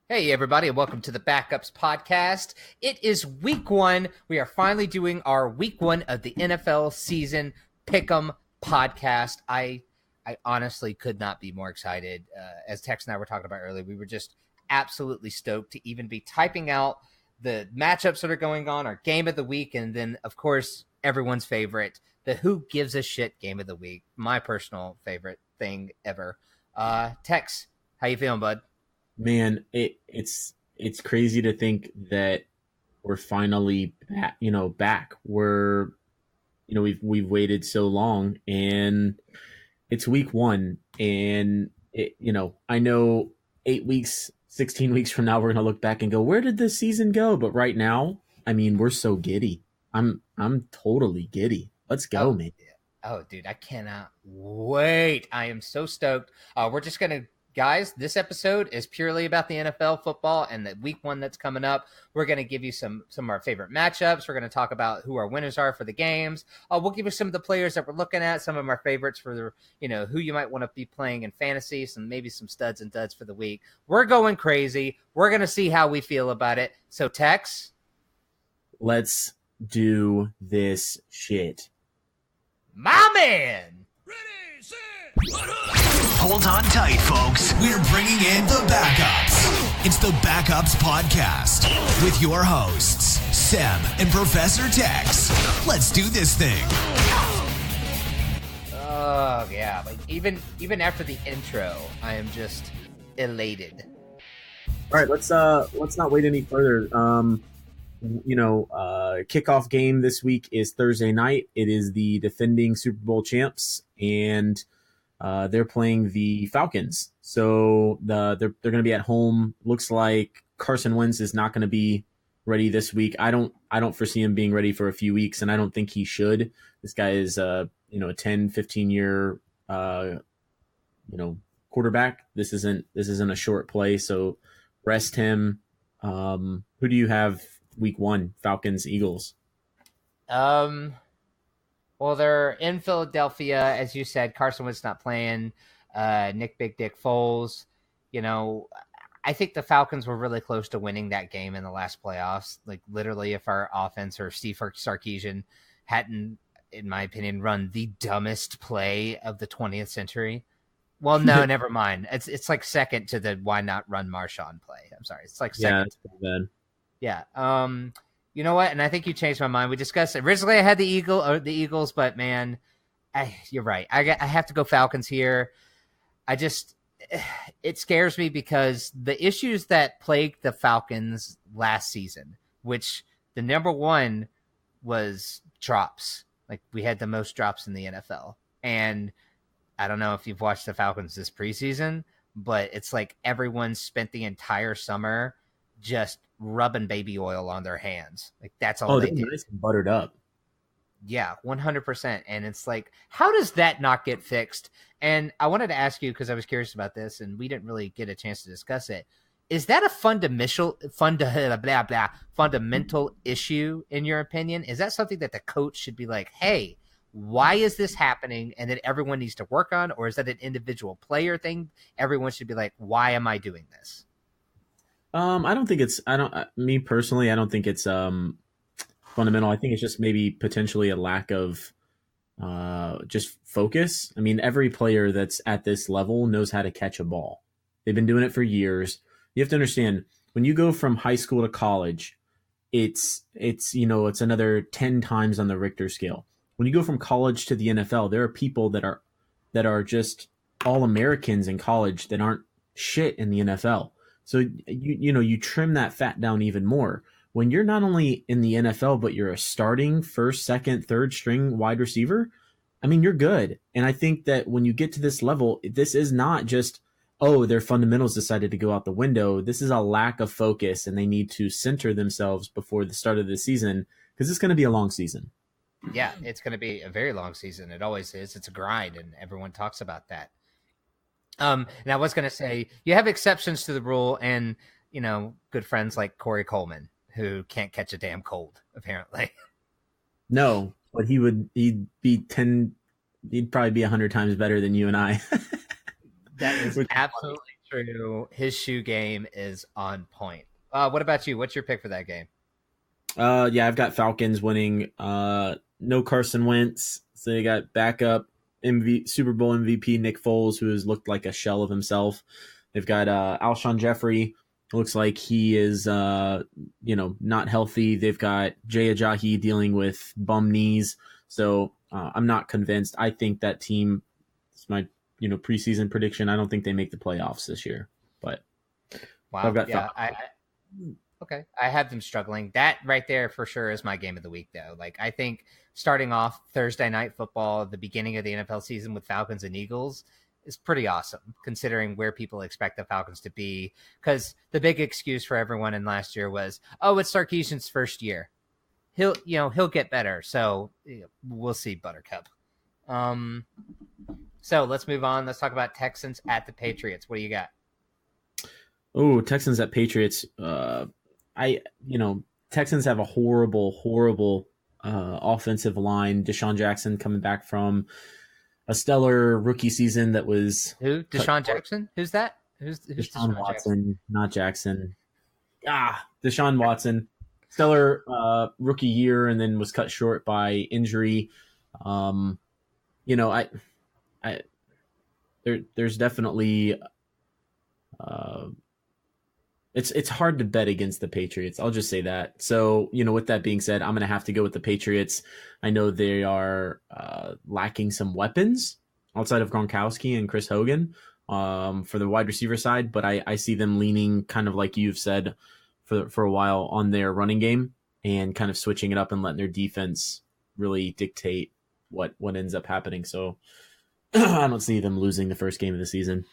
Hey, everybody, and welcome to the Backupz Podcast. It is week one. We are finally doing our week one of the NFL season Pick'em podcast. I honestly could not be more excited. As Tex and I were talking about earlier, we were just absolutely stoked to even be typing out the matchups that are going on, our game of the week, and then, of course, everyone's favorite, the Who Gives a Shit game of the week, my personal favorite thing ever. Tex, how you feeling, bud? Man, it's crazy to think that we're finally back. We've waited so long, and it's week one, and I know 8 weeks, 16 weeks from now we're gonna look back and go, where did this season go? But right now, I mean, we're so giddy. I'm totally giddy. Let's go, man. Oh, dude, I cannot wait. I am so stoked. We're just gonna. Guys, this episode is purely about the NFL football and the week one that's coming up. We're going to give you some of our favorite matchups. We're going to talk about who our winners are for the games. We'll give you some of the players that we're looking at, some of our favorites for the, who you might want to be playing in fantasy, maybe some studs and duds for the week. We're going crazy. We're going to see how we feel about it. So, Tex, let's do this shit. My man! Ready, set, hold on tight, folks. We're bringing in the Backupz. It's the Backupz Podcast with your hosts, Seb and Professor Tex. Let's do this thing. Oh, yeah. Like even after the intro, I am just elated. All right, let's not wait any further. Kickoff game this week is Thursday night. It is the defending Super Bowl champs, and they're playing the Falcons. So they're going to be at home. Looks like Carson Wentz is not going to be ready this week. I don't foresee him being ready for a few weeks, and I don't think he should. This guy is a 10, 15 year quarterback. This isn't a short play, so rest him. Who do you have week one? Falcons, Eagles. Well, they're in Philadelphia, as you said. Carson Wentz not playing. Nick Big Dick Foles. I think the Falcons were really close to winning that game in the last playoffs. Like, literally, if our offense or Steve Sarkisian hadn't, in my opinion, run the dumbest play of the 20th century. Well, no, never mind. It's like second to the why not run Marshawn play. I'm sorry. It's like second. Yeah, that's pretty bad. Yeah. You know what? And I think you changed my mind. We discussed it. Originally I had the Eagles, but man, you're right. I have to go Falcons here. It scares me because the issues that plagued the Falcons last season, which the number one was drops. Like, we had the most drops in the NFL. And I don't know if you've watched the Falcons this preseason, but it's like everyone spent the entire summer just rubbing baby oil on their hands. Like, that's all they did. Nice and buttered up. Yeah, 100%. And it's like, how does that not get fixed? And I wanted to ask you, because I was curious about this, and we didn't really get a chance to discuss it. Is that a fundamental issue, in your opinion? Is that something that the coach should be like, hey, why is this happening? And that everyone needs to work on? Or is that an individual player thing? Everyone should be like, why am I doing this? Me personally, I don't think it's fundamental. I think it's just maybe potentially a lack of just focus. I mean, every player that's at this level knows how to catch a ball. They've been doing it for years. You have to understand, when you go from high school to college, it's another 10 times on the Richter scale. When you go from college to the NFL, there are people that are just all Americans in college that aren't shit in the NFL. So you trim that fat down even more. When you're not only in the NFL, but you're a starting first, second, third string wide receiver, I mean, you're good. And I think that when you get to this level, this is not just, their fundamentals decided to go out the window. This is a lack of focus, and they need to center themselves before the start of the season, because it's going to be a long season. Yeah, it's going to be a very long season. It always is. It's a grind, and everyone talks about that. And I was going to say, you have exceptions to the rule, and, good friends like Corey Coleman, who can't catch a damn cold, apparently. No, but he'd probably be 100 times better than you and I. That is absolutely true. His shoe game is on point. What about you? What's your pick for that game? Yeah, I've got Falcons winning. No Carson Wentz, so they got backup Super Bowl MVP Nick Foles, who has looked like a shell of himself. They've got Alshon Jeffrey. Looks like he is, not healthy. They've got Jay Ajayi dealing with bum knees. So I'm not convinced. I think that team, it's my preseason prediction. I don't think they make the playoffs this year. But wow, I've got okay. I have them struggling. That right there for sure is my game of the week, though. Like, I think starting off Thursday night football, the beginning of the NFL season with Falcons and Eagles is pretty awesome, considering where people expect the Falcons to be. Because the big excuse for everyone in last year was, oh, it's Sarkisian's first year. He'll get better. So we'll see, Buttercup. So let's move on. Let's talk about Texans at the Patriots. What do you got? Oh, Texans at Patriots. Texans have a horrible offensive line. Deshaun Jackson coming back from a stellar rookie season that was who? Deshaun Jackson? Who's that? Who's Deshaun Watson? Not Jackson. Deshaun Watson. Stellar rookie year, and then was cut short by injury. There's definitely it's hard to bet against the Patriots. I'll just say that. So, with that being said, I'm going to have to go with the Patriots. I know they are lacking some weapons outside of Gronkowski and Chris Hogan for the wide receiver side, but I see them leaning kind of like you've said for a while on their running game and kind of switching it up and letting their defense really dictate what ends up happening. So I don't see them losing the first game of the season.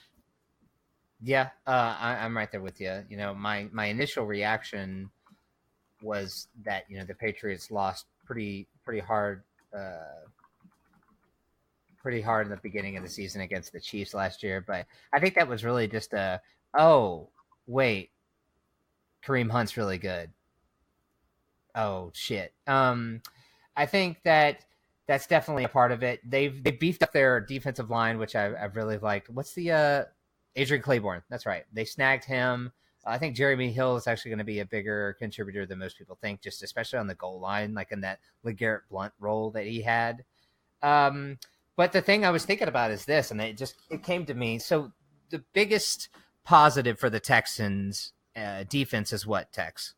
Yeah, I'm right there with you. My initial reaction was that the Patriots lost pretty hard in the beginning of the season against the Chiefs last year, but I think that was really just Kareem Hunt's really good. Oh shit. I think that's definitely a part of it. They've beefed up their defensive line, which I've really liked. What's the Adrian Claiborne? That's right. They snagged him. I think Jeremy Hill is actually going to be a bigger contributor than most people think, just especially on the goal line, like in that LeGarrette Blount role that he had. But the thing I was thinking about is this, and it came to me. So the biggest positive for the Texans defense is what, Tex?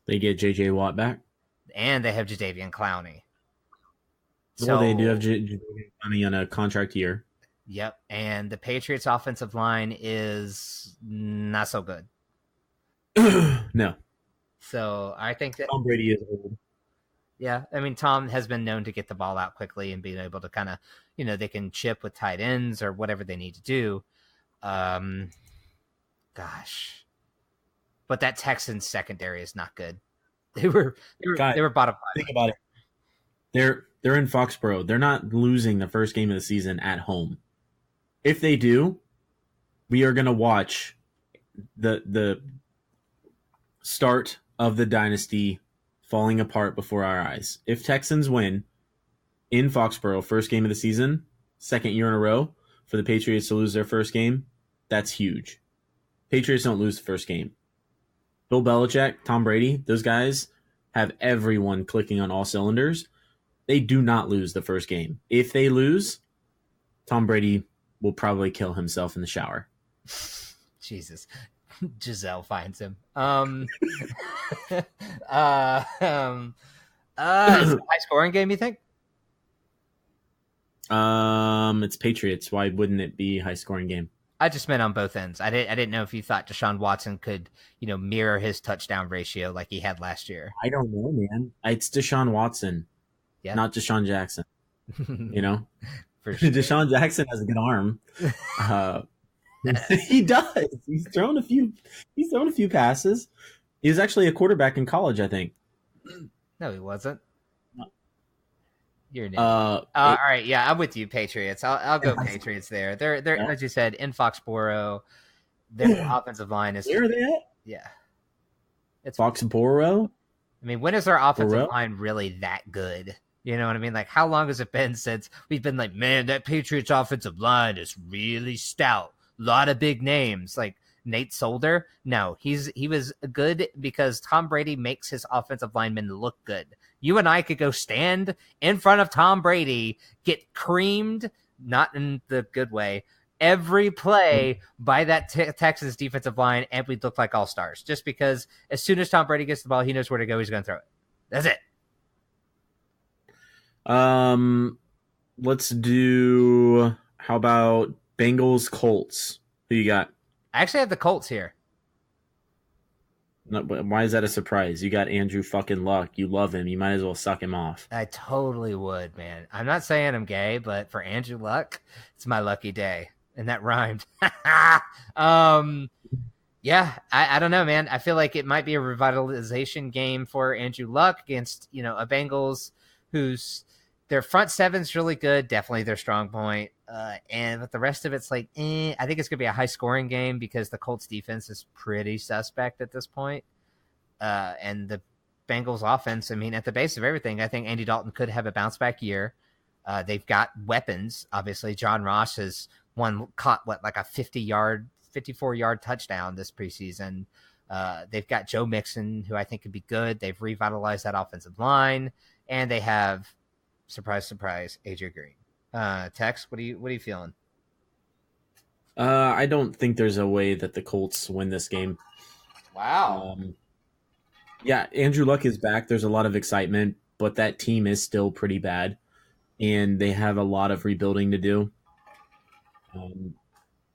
They get J.J. Watt back. And they have Jadeveon Clowney. Well, they do have Jadeveon Clowney on a contract year. Yep, and the Patriots' offensive line is not so good. No. So I think that Tom Brady is old. Yeah, I mean, Tom has been known to get the ball out quickly and being able to kind of, they can chip with tight ends or whatever they need to do. Gosh. But that Texans secondary is not good. They were bottom 5. Think about it. They're in Foxborough. They're not losing the first game of the season at home. If they do, we are going to watch the start of the dynasty falling apart before our eyes. If Texans win in Foxborough, first game of the season, second year in a row for the Patriots to lose their first game, that's huge. Patriots don't lose the first game. Bill Belichick, Tom Brady, those guys have everyone clicking on all cylinders. They do not lose the first game. If they lose, Tom Brady will probably kill himself in the shower. Jesus. Giselle finds him. Is it a high scoring game, you think? It's Patriots. Why wouldn't it be a high scoring game? I just meant on both ends. I didn't know if you thought Deshaun Watson could, mirror his touchdown ratio like he had last year. I don't know, man. It's Deshaun Watson, not Deshaun Jackson. For sure. Deshaun Jackson has a good arm. He does. He's thrown a few passes. He was actually a quarterback in college, I think. No, he wasn't. No. You're an all right, yeah, I'm with you, Patriots. I'll go Patriots there. They're as you said, in Foxborough. Their offensive line is. Where are they at? Yeah, it's Foxborough. I mean, when is our offensive line really that good? You know what I mean? Like, how long has it been since we've been like, man, that Patriots offensive line is really stout. lot of big names like Nate Solder. No, he was good because Tom Brady makes his offensive linemen look good. You and I could go stand in front of Tom Brady, get creamed, not in the good way, every play by that Texas defensive line, and we'd look like all-stars. Just because as soon as Tom Brady gets the ball, he knows where to go. He's going to throw it. That's it. Let's do, how about Bengals Colts? Who you got? I actually have the Colts here. No, why is that a surprise? You got Andrew fucking Luck. You love him. You might as well suck him off. I totally would, man. I'm not saying I'm gay, but for Andrew Luck, it's my lucky day. And that rhymed. Yeah, I don't know, man. I feel like it might be a revitalization game for Andrew Luck against, a Bengals whose their front seven's really good, definitely their strong point. But the rest of it's like, I think it's going to be a high-scoring game because the Colts defense is pretty suspect at this point. And the Bengals offense, at the base of everything, I think Andy Dalton could have a bounce-back year. They've got weapons. Obviously, John Ross has caught like a 54-yard touchdown this preseason. They've got Joe Mixon, who I think could be good. They've revitalized that offensive line, and they have, surprise, surprise, AJ Green. Tex, what are you feeling? I don't think there's a way that the Colts win this game. Wow. Yeah, Andrew Luck is back. There's a lot of excitement, but that team is still pretty bad, and they have a lot of rebuilding to do.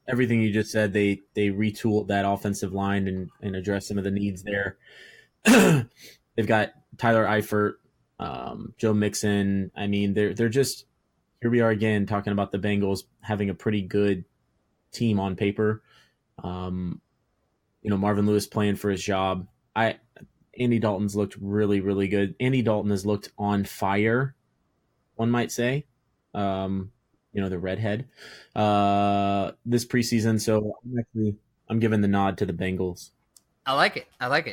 Everything you just said, they retooled that offensive line and addressed some of the needs there. They've got Tyler Eifert, Joe Mixon. They're just, here we are again talking about the Bengals having a pretty good team on paper. Marvin Lewis playing for his job. Andy Dalton's looked really, really good. Andy Dalton has looked on fire, one might say. The redhead this preseason. So I'm giving the nod to the Bengals. I like it.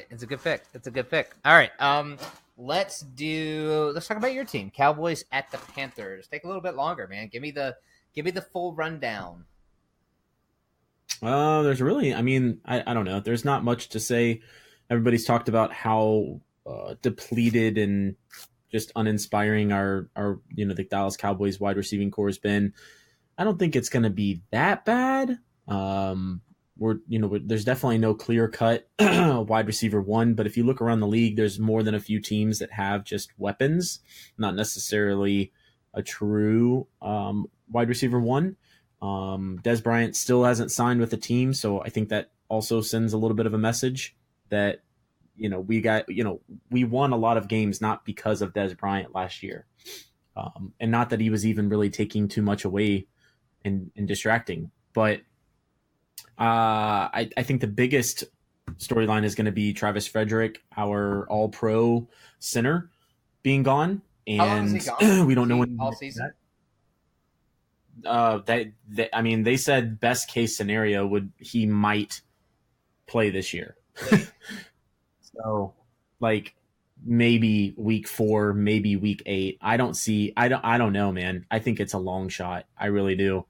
It's a good pick. All right. Let's talk about your team, Cowboys at the Panthers. Take a little bit longer, man. Give me the full rundown. There's really, I don't know. There's not much to say. Everybody's talked about how depleted and just uninspiring our the Dallas Cowboys wide receiving core has been. I don't think it's going to be that bad. There's definitely no clear cut wide receiver one, but if you look around the league, there's more than a few teams that have just weapons, not necessarily a true wide receiver one. Dez Bryant still hasn't signed with the team, so I think that also sends a little bit of a message that we won a lot of games not because of Dez Bryant last year, and not that he was even really taking too much away and distracting, but I think the biggest storyline is going to be Travis Frederick, our All-Pro center, being gone, and how long is he gone? We don't know when all season. They said best case scenario he might play this year. So, maybe week 4, maybe week 8. I don't know, man. I think it's a long shot. I really do.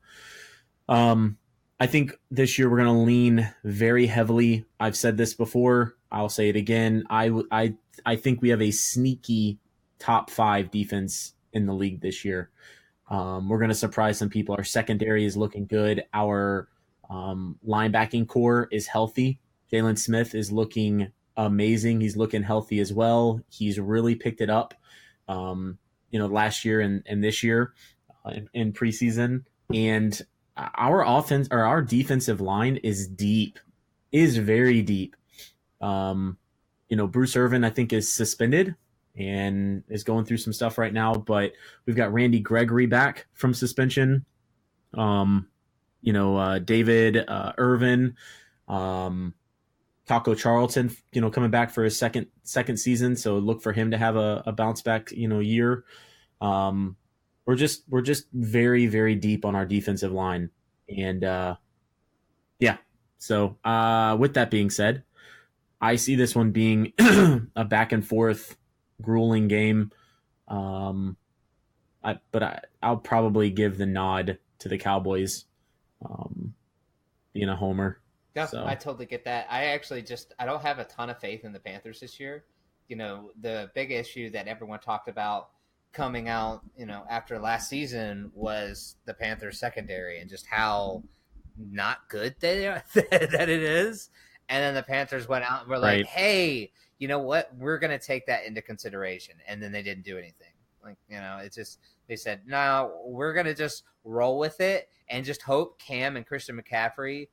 I think this year we're going to lean very heavily. I've said this before. I'll say it again. I think we have a sneaky top 5 defense in the league this year. We're going to surprise some people. Our secondary is looking good. Our linebacking core is healthy. Jalen Smith is looking amazing. He's looking healthy as well. He's really picked it up, last year and this year in preseason. And our offense or our defensive line is very deep. Bruce Irvin, I think, is suspended and is going through some stuff right now, but we've got Randy Gregory back from suspension. David Irvin, Taco Charlton, coming back for his second season. So look for him to have a bounce back, year. We're just very, very deep on our defensive line. And, So with that being said, I see this one being a back and forth grueling game. I'll probably give the nod to the Cowboys. being a homer. Yeah, So. I totally get that. I don't have a ton of faith in the Panthers this year. The big issue that everyone talked about coming out, after last season was the Panthers secondary and just how not good they are, that it is. And then the Panthers went out and were like, hey, you know what? We're going to take that into consideration. And then they didn't do anything. It's just, they said, no, we're going to just roll with it and just hope Cam and Christian McCaffrey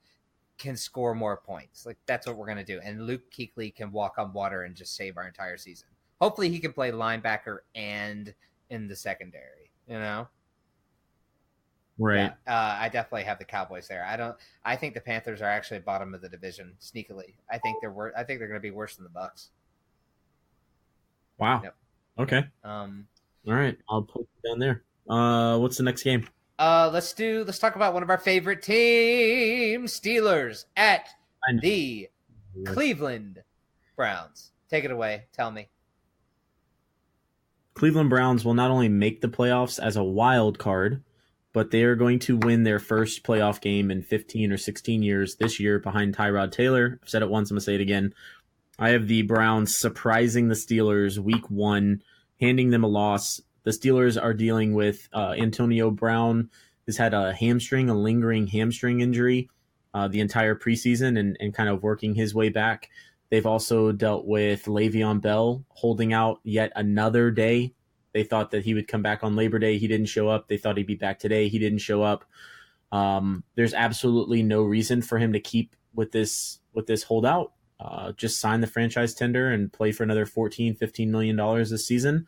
can score more points. That's what we're going to do. And Luke Kuechly can walk on water and just save our entire season. Hopefully he can play linebacker and in the secondary, Right. Yeah, I definitely have the Cowboys there. I think the Panthers are actually bottom of the division sneakily. I think they're going to be worse than the Bucs. Wow. Yep. Okay. All right. I'll put it down there. What's the next game? Let's talk about one of our favorite teams, Steelers at the Cleveland Browns. Take it away. Tell me. Cleveland Browns will not only make the playoffs as a wild card, but they are going to win their first playoff game in 15 or 16 years this year behind Tyrod Taylor. I've said it once, I'm going to say it again. I have the Browns surprising the Steelers week 1, handing them a loss. The Steelers are dealing with Antonio Brown, who's had a lingering hamstring injury the entire preseason and kind of working his way back. They've also dealt with Le'Veon Bell holding out yet another day. They thought that he would come back on Labor Day. He didn't show up. They thought he'd be back today. He didn't show up. There's absolutely no reason for him to keep with this holdout. Just sign the franchise tender and play for another $14-15 million this season,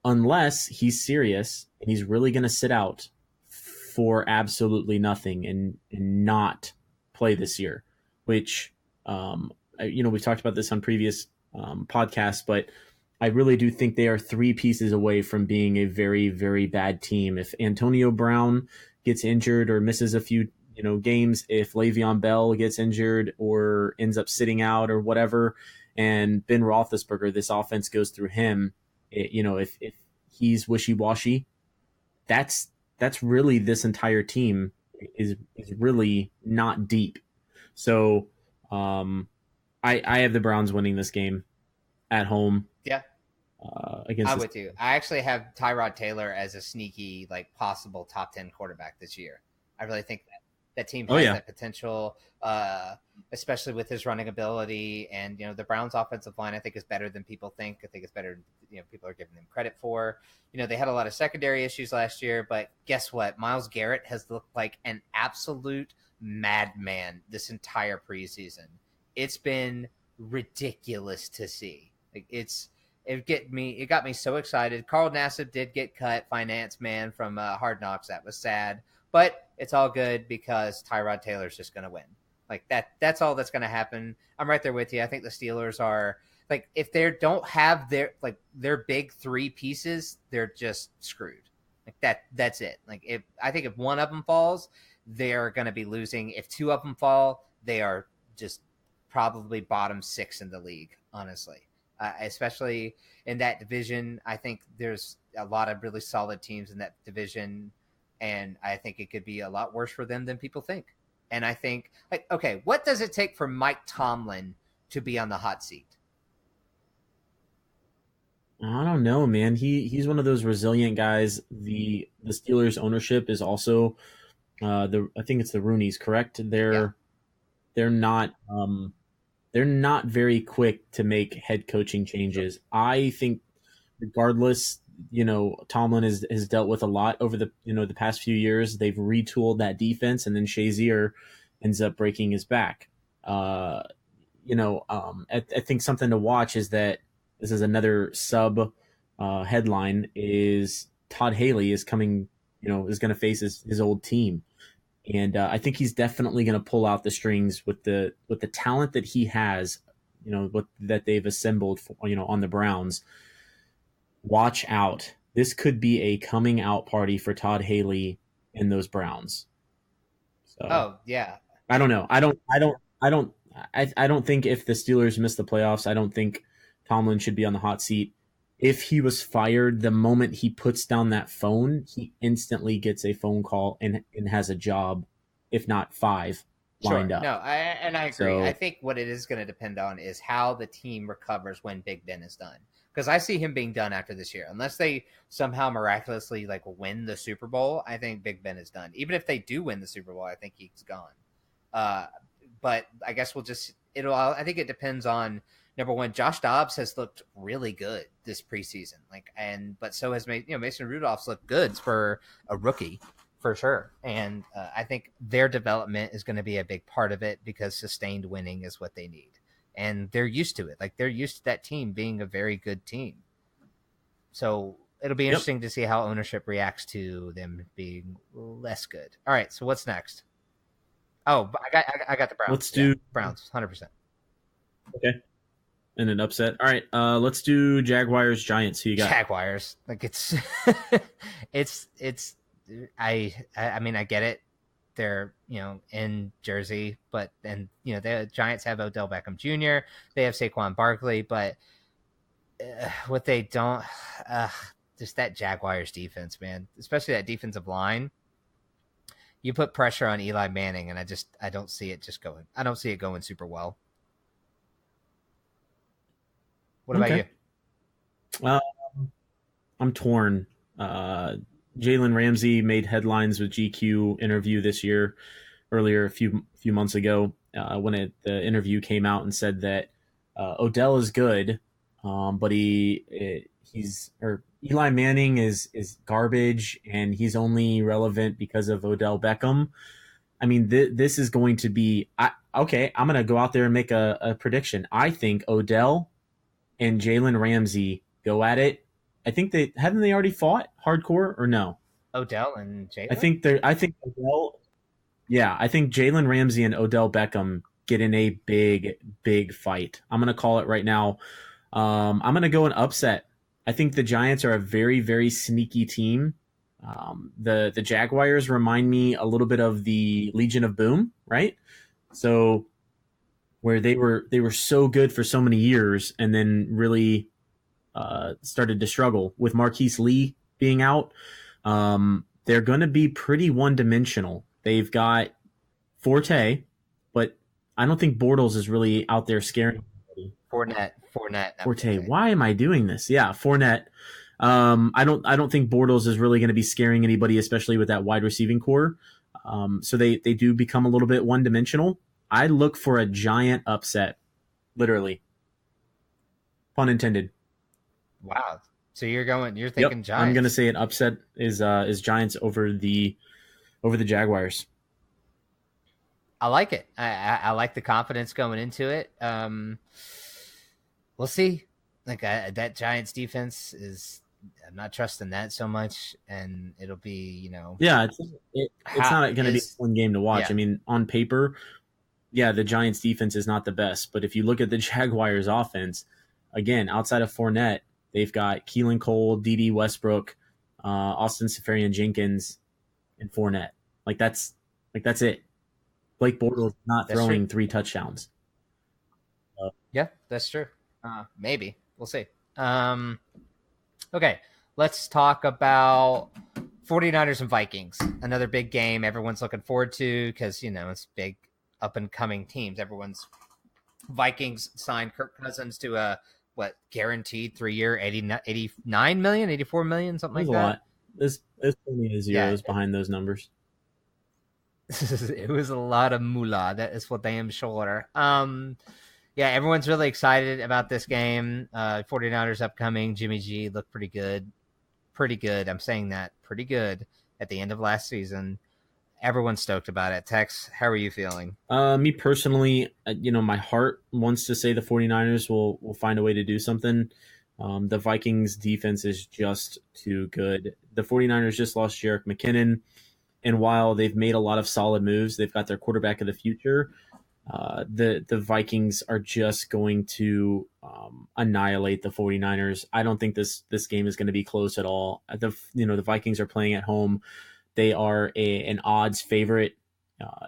unless he's serious and he's really going to sit out for absolutely nothing and not play this year, which, we've talked about this on previous podcasts, but I really do think they are 3 pieces away from being a very, very bad team. If Antonio Brown gets injured or misses a few, games, if Le'Veon Bell gets injured or ends up sitting out or whatever, and Ben Roethlisberger, this offense goes through him, if he's wishy-washy, that's really this entire team is really not deep. So I have the Browns winning this game at home. Yeah. I'm with you. I actually have Tyrod Taylor as a sneaky, possible top 10 quarterback this year. I really think that team has that potential, especially with his running ability. And, the Browns offensive line, I think, is better than people think. I think it's better than, people are giving them credit for. They had a lot of secondary issues last year, but guess what? Myles Garrett has looked like an absolute madman this entire preseason. It's been ridiculous to see. It got me so excited. Carl Nassib did get cut, finance man from Hard Knocks. That was sad, but it's all good because Tyrod Taylor's just going to win. That's all that's going to happen. I'm right there with you. I think the Steelers are if they don't have their big 3 pieces, they're just screwed. That's it. I think if one of them falls, they're going to be losing. If 2 of them fall, they are just probably bottom 6 in the league, honestly. Especially in that division, I think there's a lot of really solid teams in that division, and I think it could be a lot worse for them than people think. And I think, okay, what does it take for Mike Tomlin to be on the hot seat? I don't know, man. He's one of those resilient guys. The Steelers ownership is also I think it's the Rooneys, correct? They're not very quick to make head coaching changes. I think regardless, Tomlin has dealt with a lot over the past few years. They've retooled that defense, and then Shazier ends up breaking his back. I think something to watch is that this is another sub headline is Todd Haley is coming, is going to face his old team. And I think he's definitely going to pull out the strings with the talent that he has, that they've assembled, on the Browns. Watch out. This could be a coming out party for Todd Haley and those Browns. So, oh yeah. I don't know. I don't think if the Steelers miss the playoffs, I don't think Tomlin should be on the hot seat. If he was fired the moment he puts down that phone, he instantly gets a phone call and has a job, if not 5, lined up. No, I agree. So, I think what it is going to depend on is how the team recovers when Big Ben is done. Because I see him being done after this year. Unless they somehow miraculously win the Super Bowl, I think Big Ben is done. Even if they do win the Super Bowl, I think he's gone. But I guess I think it depends on, number one, Josh Dobbs has looked really good this preseason. But so has Mason Rudolph's looked good for a rookie. For sure. And I think their development is going to be a big part of it because sustained winning is what they need. And they're used to it. They're used to that team being a very good team. So it'll be interesting to see how ownership reacts to them being less good. All right. So what's next? Oh, I got the Browns. Let's do Browns, 100%. Okay. And an upset. All right. Let's do Jaguars, Giants. Who you got? Jaguars. I mean, I get it. They're, in Jersey, but then, the Giants have Odell Beckham Jr. They have Saquon Barkley, but what they don't, just that Jaguars defense, man, especially that defensive line. You put pressure on Eli Manning, and I don't see it going. I don't see it going super well. What about you? I'm torn. Jalen Ramsey made headlines with GQ interview this year, earlier a few months ago, when the interview came out and said that Odell is good, but Eli Manning is garbage, and he's only relevant because of Odell Beckham. I mean, this is going to be I'm going to go out there and make a prediction. I think Odell and Jalen Ramsey go at it. I think haven't they already fought hardcore or no? Odell and Jalen? I think Odell. Yeah, I think Jalen Ramsey and Odell Beckham get in a big fight. I'm going to call it right now. I'm going to go an upset. I think the Giants are a very, very sneaky team. The Jaguars remind me a little bit of the Legion of Boom, right? So where they were so good for so many years and then really started to struggle with Marquise Lee being out. They're going to be pretty one-dimensional. They've got Forte, but I don't think Bortles is really out there scaring anybody. Forte. Why am I doing this? Yeah, Fournette. I don't think Bortles is really going to be scaring anybody, especially with that wide receiving core. So they do become a little bit one-dimensional. I look for a giant upset, literally. Pun intended. Wow. So you're thinking Giants. I'm going to say an upset is Giants over the Jaguars. I like it. I like the confidence going into it. We'll see. That Giants defense I'm not trusting that so much, and it'll be, Yeah, it's not going to be a fun game to watch. Yeah. I mean, on paper, yeah, the Giants defense is not the best, but if you look at the Jaguars offense, again, outside of Fournette, they've got Keelan Cole, D.D. Westbrook, Austin Seferian-Jenkins, and Fournette. That's it. Blake Bortles not throwing 3 touchdowns. Yeah, that's true. Maybe. We'll see. Okay, let's talk about 49ers and Vikings. Another big game everyone's looking forward to because, it's big up-and-coming teams. Vikings signed Kirk Cousins to a guaranteed 3-year, 89 million, 84 million, something like that. A lot. There's plenty of zeros behind those numbers. It was a lot of moolah. That is for damn sure. Yeah, everyone's really excited about this game. 49ers upcoming. Jimmy G looked pretty good. Pretty good. I'm saying that. Pretty good at the end of last season. Everyone's stoked about it. Tex, how are you feeling? Me personally, my heart wants to say the 49ers will find a way to do something. The Vikings defense is just too good. The 49ers just lost Jerick McKinnon, and while they've made a lot of solid moves, they've got their quarterback of the future. The Vikings are just going to annihilate the 49ers. I don't think this game is going to be close at all. The Vikings are playing at home. They are an odds favorite.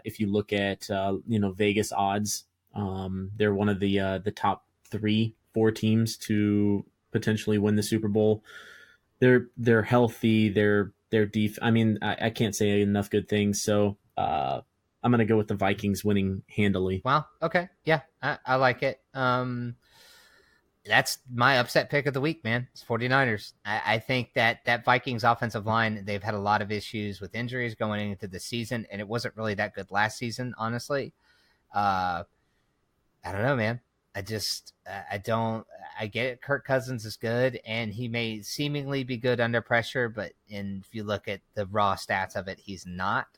If you look at Vegas odds, they're one of the top 3-4 teams to potentially win the Super Bowl. They're healthy. They're deep. I mean, I can't say enough good things. So I'm I'm gonna go with the Vikings winning handily. Wow. Okay. Yeah, I like it. That's my upset pick of the week, man. It's 49ers. I think that Vikings offensive line, they've had a lot of issues with injuries going into the season, and it wasn't really that good last season, honestly. I don't know, man. I get it. Kirk Cousins is good, and he may seemingly be good under pressure, but if you look at the raw stats of it, he's not.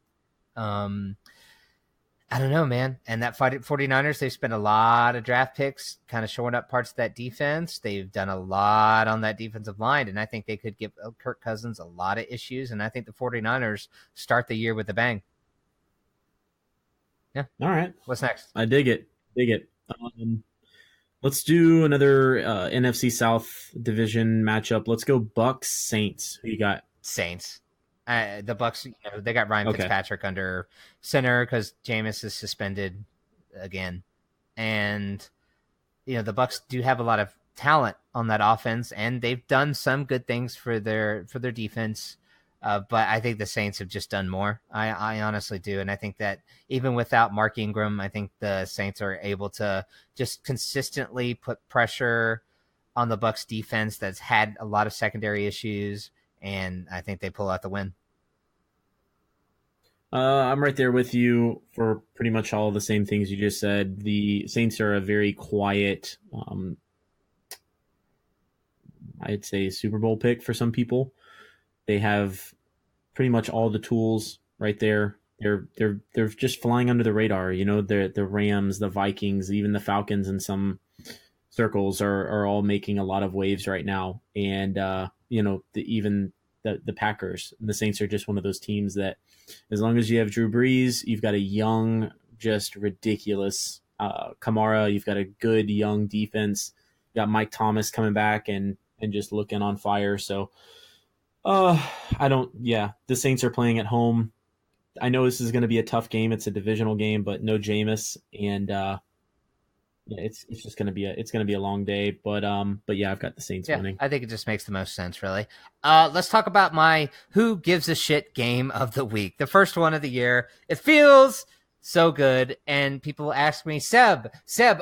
I don't know, man. And that 49ers, they've spent a lot of draft picks kind of shoring up parts of that defense. They've done a lot on that defensive line, and I think they could give Kirk Cousins a lot of issues, and I think the 49ers start the year with a bang. Yeah. All right. What's next? I dig it. Let's do another NFC South division matchup. Let's go Bucks Saints. Who you got? Saints. The Bucks, they got Ryan Fitzpatrick under center because Jameis is suspended again, and the Bucks do have a lot of talent on that offense, and they've done some good things for their defense. But I think the Saints have just done more. I honestly do, and I think that even without Mark Ingram, I think the Saints are able to just consistently put pressure on the Bucks defense that's had a lot of secondary issues. And I think they pull out the win. I'm right there with you for pretty much all the same things you just said. The Saints are a very quiet, I'd say Super Bowl pick for some people. They have pretty much all the tools right there. They're just flying under the radar. The Rams, the Vikings, even the Falcons in some circles are all making a lot of waves right now. And, even the Packers and the Saints are just one of those teams that as long as you have Drew Brees, you've got a young, just ridiculous Kamara, you've got a good young defense, you got Mike Thomas coming back and just looking on fire. So the Saints are playing at home. I know this is going to be a tough game. It's a divisional game, but no Jameis, and it's just gonna be a long day, but yeah, I've got the Saints winning. I think it just makes the most sense, really. Let's talk about my who gives a shit game of the week, the first one of the year. It feels so good, and people ask me, Seb,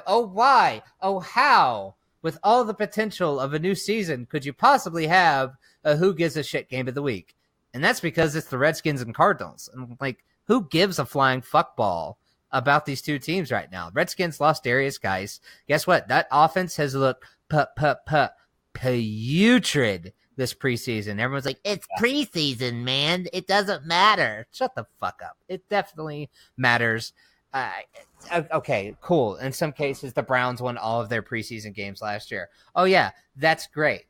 oh why, oh how, with all the potential of a new season, could you possibly have a who gives a shit game of the week? And that's because it's the Redskins and Cardinals. And like, who gives a flying fuckball about these two teams right now? Redskins lost Darius Geis. Guess what? That offense has looked putrid this preseason. Everyone's like, it's preseason, man. It doesn't matter. Shut the fuck up. It definitely matters. Okay, cool. In some cases, the Browns won all of their preseason games last year. Oh yeah, that's great.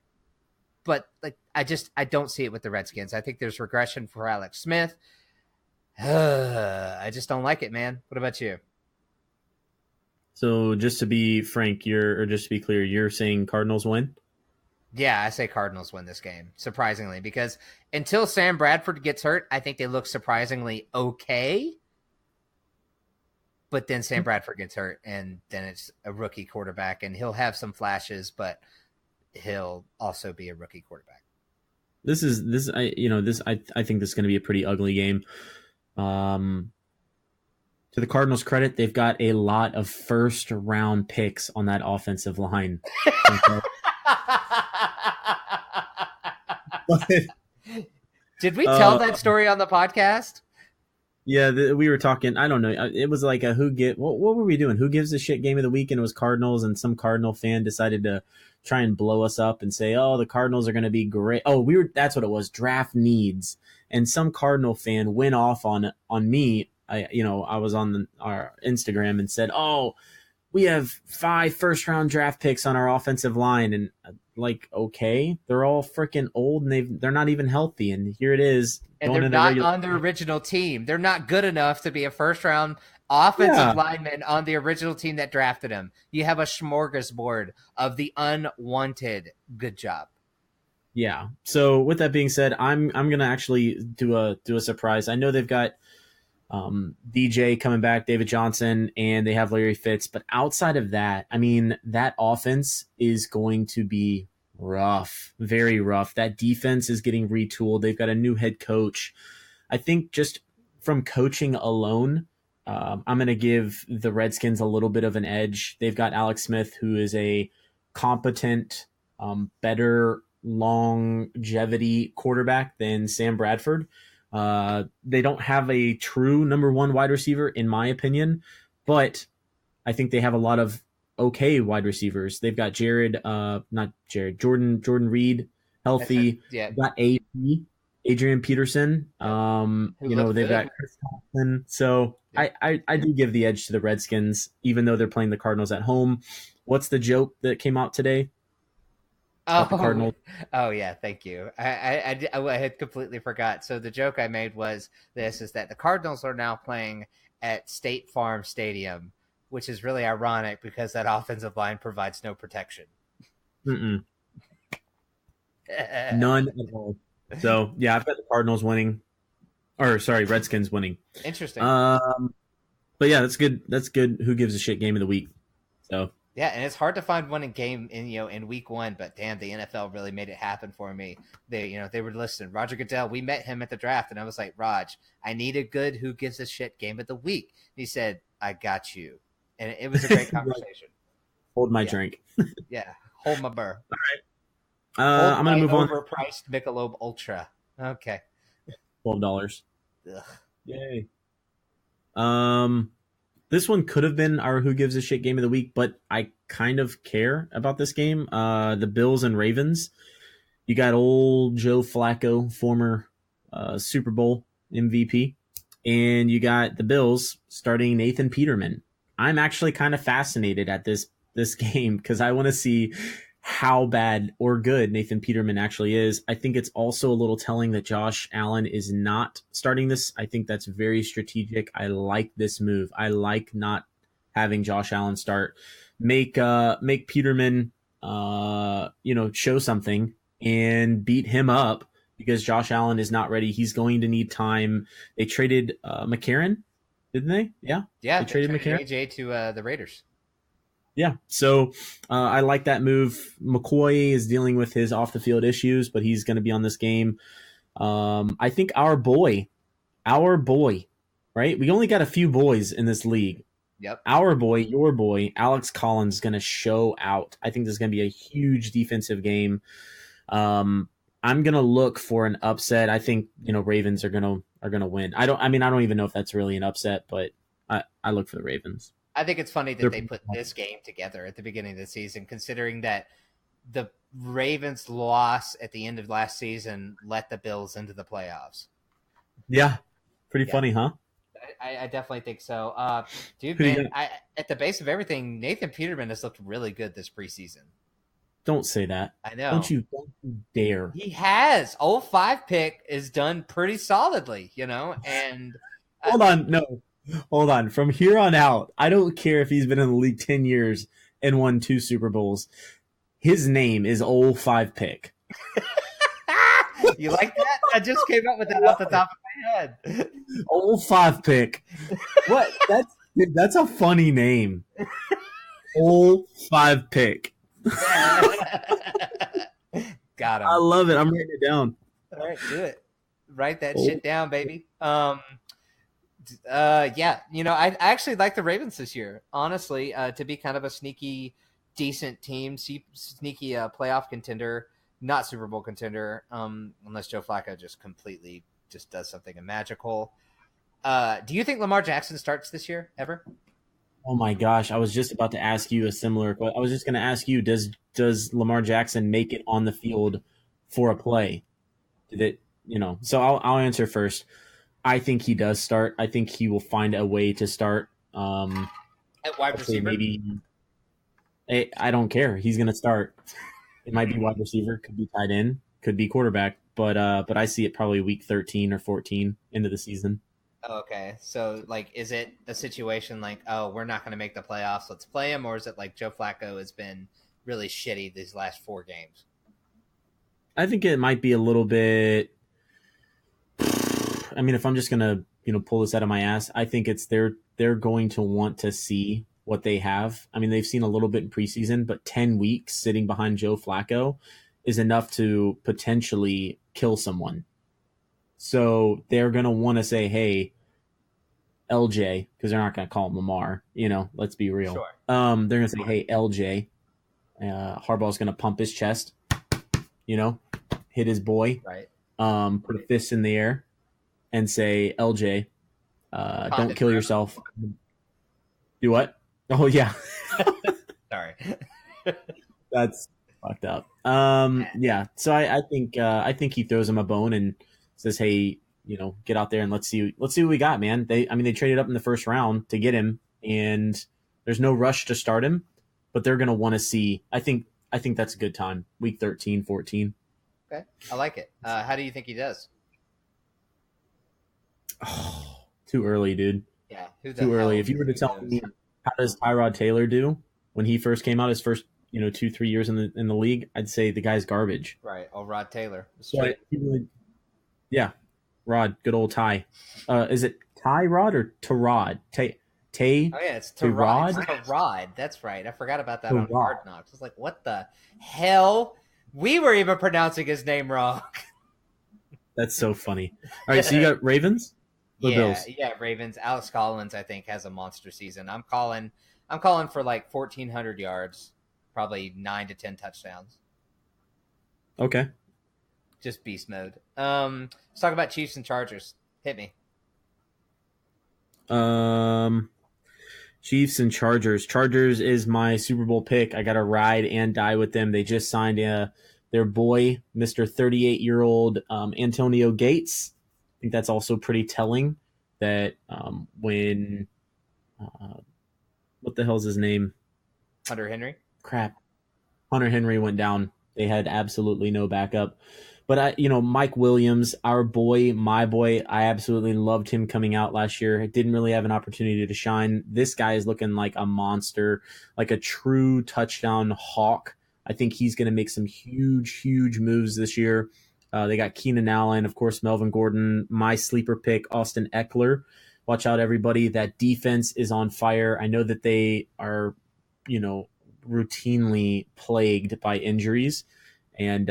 But like, I don't see it with the Redskins. I think there's regression for Alex Smith. I just don't like it, man. What about you? So just to be frank, just to be clear, you're saying Cardinals win? Yeah, I say Cardinals win this game, surprisingly, because until Sam Bradford gets hurt, I think they look surprisingly okay. But then Sam Bradford gets hurt, and then it's a rookie quarterback, and he'll have some flashes, but he'll also be a rookie quarterback. I think this is going to be a pretty ugly game. To the Cardinals' credit, they've got a lot of first-round picks on that offensive line. Did we tell that story on the podcast? Yeah, we were talking. I don't know. It was like a what were we doing? Who gives a shit game of the week? And it was Cardinals, and some Cardinal fan decided to try and blow us up and say, "Oh, the Cardinals are going to be great." Oh, that's what it was. Draft needs. And some Cardinal fan went off on me. I was on our Instagram and said, "Oh, we have 5 first-round draft picks on our offensive line," and like, okay, they're all freaking old and they're not even healthy, and here it is. And they're not on the original team. They're not good enough to be a first-round offensive lineman on the original team that drafted him. You have a smorgasbord of the unwanted. Good job. Yeah. So with that being said, I'm gonna actually do a surprise. I know they've got DJ coming back, David Johnson, and they have Larry Fitz, but outside of that, I mean, that offense is going to be rough, very rough. That defense is getting retooled. They've got a new head coach. I think just from coaching alone, I'm going to give the Redskins a little bit of an edge. They've got Alex Smith, who is a competent, better longevity quarterback than Sam Bradford. They don't have a true number one wide receiver, in my opinion, but I think they have a lot of okay wide receivers. They've got Jordan Reed, healthy. Yeah. They've got Adrian Peterson. They've got Chris Thompson. So yeah. I do give the edge to the Redskins, even though they're playing the Cardinals at home. What's the joke that came out today? The Cardinals. Oh yeah, thank you. I had completely forgot. So the joke I made was is that the Cardinals are now playing at State Farm Stadium, which is really ironic because that offensive line provides no protection. None at all. So yeah, I've got the Cardinals winning, Redskins winning. Interesting. But yeah, that's good. That's good. Who gives a shit game of the week? So. Yeah, and it's hard to find one in week one, but damn, the NFL really made it happen for me. They were listening. Roger Goodell, we met him at the draft, and I was like, Raj, I need a good who gives a shit game of the week. And he said, I got you. And it was a great conversation. Hold my drink. Yeah, hold my burr. All right. I'm going to move on. Overpriced Michelob Ultra. Okay. $12. Ugh. Yay. This one could have been our Who Gives a Shit game of the week, but I kind of care about this game. The Bills and Ravens. You got old Joe Flacco, former Super Bowl MVP, and you got the Bills starting Nathan Peterman. I'm actually kind of fascinated at this game because I want to see how bad or good Nathan Peterman actually is. I think it's also a little telling that Josh Allen is not starting this. I think that's very strategic. I like this move. I like not having Josh Allen start. Make Peterman show something and beat him up because Josh Allen is not ready. He's going to need time. They traded McCarron, didn't they? Yeah. Yeah. They traded McCarron AJ to the Raiders. Yeah, so I like that move. McCoy is dealing with his off-the-field issues, but he's going to be on this game. I think our boy, right? We only got a few boys in this league. Yep. Our boy, your boy, Alex Collins is going to show out. I think this is going to be a huge defensive game. I'm going to look for an upset. I think Ravens are going to win. I don't even know if that's really an upset, but I look for the Ravens. I think it's funny that they put this game together at the beginning of the season, considering that the Ravens' loss at the end of last season let the Bills into the playoffs. Yeah. Pretty funny, huh? I definitely think so. Dude, man, at the base of everything, Nathan Peterman has looked really good this preseason. Don't say that. I know. Don't you dare. He has. Old 5 pick is done pretty solidly, and Hold on. No. Hold on. From here on out, I don't care if he's been in the league 10 years and won 2 Super Bowls. His name is Old 5 pick. You like that? I just came up with that off the top of my head. Old 5 pick. What? That's a funny name. Old 5 pick. Got him. I love it. I'm writing it down. All right, do it. Write that shit down, baby. I actually like the Ravens this year, honestly, to be kind of a sneaky, decent team, sneaky playoff contender, not Super Bowl contender, unless Joe Flacco just completely does something magical. Do you think Lamar Jackson starts this year ever? Oh my gosh, I was just about to ask you a similar question. I was just going to ask you, does Lamar Jackson make it on the field for a play? Did it, so I'll answer first. I think he does start. I think he will find a way to start. At wide receiver? Maybe. I don't care. He's going to start. It might be wide receiver, could be tight end, could be quarterback, but I see it probably week 13 or 14 into the season. Okay, so is it a situation we're not going to make the playoffs, let's play him, or is it like Joe Flacco has been really shitty these last 4 games? I think it might be a little bit. I mean, if I'm just gonna, pull this out of my ass, I think it's they're going to want to see what they have. I mean, they've seen a little bit in preseason, but 10 weeks sitting behind Joe Flacco is enough to potentially kill someone. So they're gonna want to say, hey, LJ, because they're not going to call him Lamar. Let's be real. Sure. They're going to say, hey, LJ. Harbaugh's going to pump his chest, hit his boy, Right. Put a fist in the air and say, LJ, don't kill yourself. Do what? Oh, yeah. Sorry. That's fucked up. Yeah. So I think he throws him a bone and says, hey, get out there and let's see what we got, man. They traded up in the first round to get him, and there's no rush to start him, but they're going to want to see. I think that's a good time. Week 13, 14. Okay. I like it. How do you think he does? Oh, too early, dude. Yeah. Too early. If you were to tell me how does Tyrod Taylor do when he first came out, his first 2-3 years in the league, I'd say the guy's garbage. Right. Oh, Rod Taylor. Yeah. Rod, good old Ty. Is it Tyrod or Tyrod? Tay. Oh yeah, it's Tyrod. Tyrod. Tyrod. That's right. I forgot about that Tyrod. on Hard Knocks. I was like, what the hell? We were even pronouncing his name wrong. That's so funny. All right, so you got Ravens? Or Bills? Yeah, Ravens. Alex Collins, I think, has a monster season. I'm calling for like 1,400 yards, probably 9 to 10 touchdowns. Okay. Just beast mode. Let's talk about Chiefs and Chargers. Hit me. Chiefs and Chargers. Chargers is my Super Bowl pick. I got to ride and die with them. They just signed their boy, Mr. 38-year-old Antonio Gates. I think that's also pretty telling that when what the hell's his name? Hunter Henry. Crap. Hunter Henry went down. They had absolutely no backup. But Mike Williams, our boy, my boy, I absolutely loved him coming out last year. Didn't really have an opportunity to shine. This guy is looking like a monster, like a true touchdown hawk. I think he's going to make some huge, huge moves this year. They got Keenan Allen, of course, Melvin Gordon, my sleeper pick, Austin Eckler. Watch out, everybody. That defense is on fire. I know that they are, routinely plagued by injuries, and